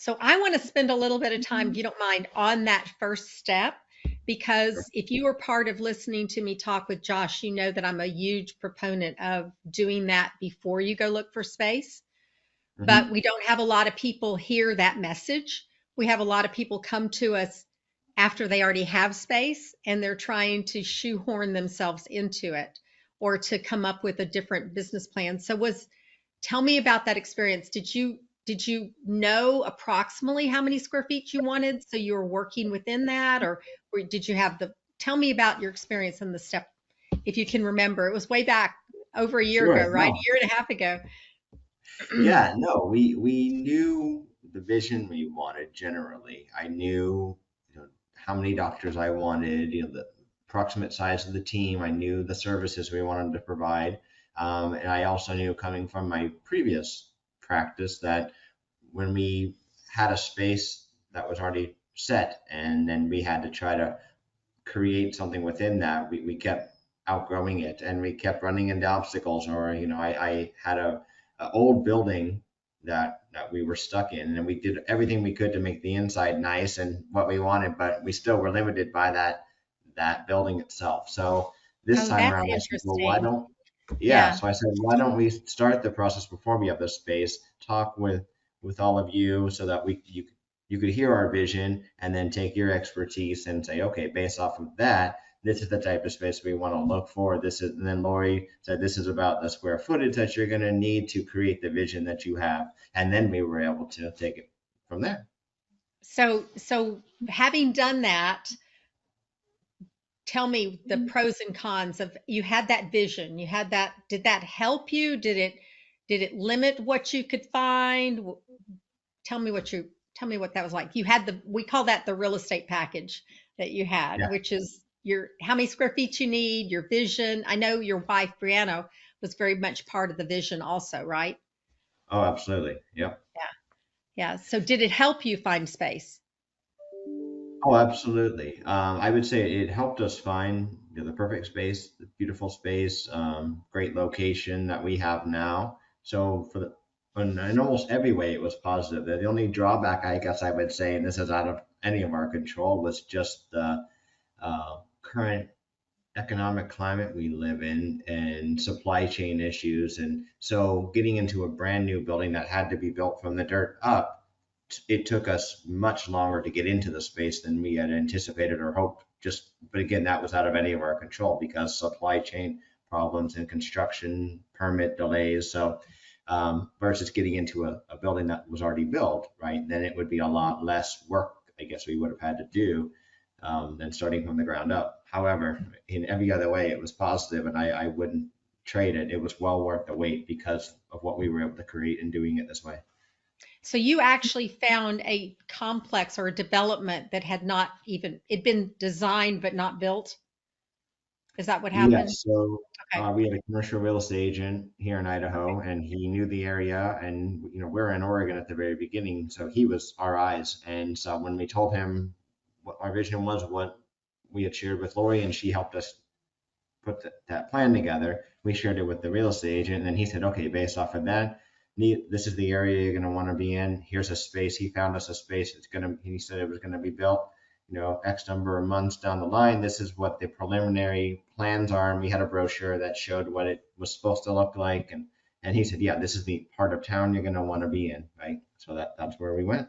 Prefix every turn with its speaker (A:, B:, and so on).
A: So I want to spend a little bit of time, if you don't mind, on that first step, because if you were part of listening to me talk with Josh, you know that I'm a huge proponent of doing that before you go look for space. But
B: Hmm.
A: we don't have a lot of people hear that message. We have a lot of people come to us after they already have space and they're trying to shoehorn themselves into it or to come up with a different business plan. Tell me about that experience. Did you know approximately how many square feet you wanted so you were working within that, or did you have the tell me about your experience in the step, if you can remember. It was way back over a year
B: Sure.
A: ago, right?
B: No.
A: A year and a half ago.
B: Yeah, no, we knew the vision we wanted generally. I knew, how many doctors I wanted, the approximate size of the team. I knew the services we wanted to provide. And I also knew coming from my previous practice that when we had a space that was already set and then we had to try to create something within that, we kept outgrowing it and we kept running into obstacles. Or, I had a old building that we were stuck in, and we did everything we could to make the inside nice and what we wanted, but we still were limited by that building itself. So this
A: Oh,
B: time
A: that's
B: around, I said, well, why
A: interesting.
B: don't yeah,
A: Yeah.
B: so I said, why don't we start the process before we have the space, talk with all of you so that you could hear our vision and then take your expertise and say, okay, based off of that, this is the type of space we want to look for. And then Lori said, this is about the square footage that you're going to need to create the vision that you have. And then we were able to take it from there.
A: So having done that, tell me the pros and cons of you had that vision. You had that. Did that help you? Did it limit what you could find? Tell me what that was like. You had we call that the real estate package that you had,
B: Yeah.
A: which is your how many square feet you need, your vision. I know your wife Brianna was very much part of the vision also, right?
B: Oh, absolutely. Yep.
A: Yeah. Yeah. So did it help you find space?
B: Oh, absolutely. I would say it helped us find, the perfect space, the beautiful space, great location that we have now. So in almost every way, it was positive. The only drawback, I guess I would say, and this is out of any of our control, was just the current economic climate we live in and supply chain issues. And so getting into a brand new building that had to be built from the dirt up, it took us much longer to get into the space than we had anticipated or hoped. But again, that was out of any of our control because supply chain problems and construction permit delays. So versus getting into a building that was already built, right? Then it would be a lot less work, I guess we would have had to do than starting from the ground up. However, in every other way, it was positive, and I wouldn't trade it. It was well worth the wait because of what we were able to create in doing it this way.
A: So you actually found a complex or a development that had not even it'd been designed but not built. Is that what happened?
B: Yes, so
A: Okay.
B: we had a commercial real estate agent here in Idaho, and he knew the area. And we're in Oregon at the very beginning, so he was our eyes. And so when we told him what our vision was, what we had shared with Lori, and she helped us put that plan together. We shared it with the real estate agent, and then he said, okay, based off of that, this is the area you're going to want to be in. Here's a space. He found us a space. He said it was going to be built, X number of months down the line. This is what the preliminary plans are. And we had a brochure that showed what it was supposed to look like. And he said, yeah, this is the part of town you're going to want to be in, right? So that's where we went.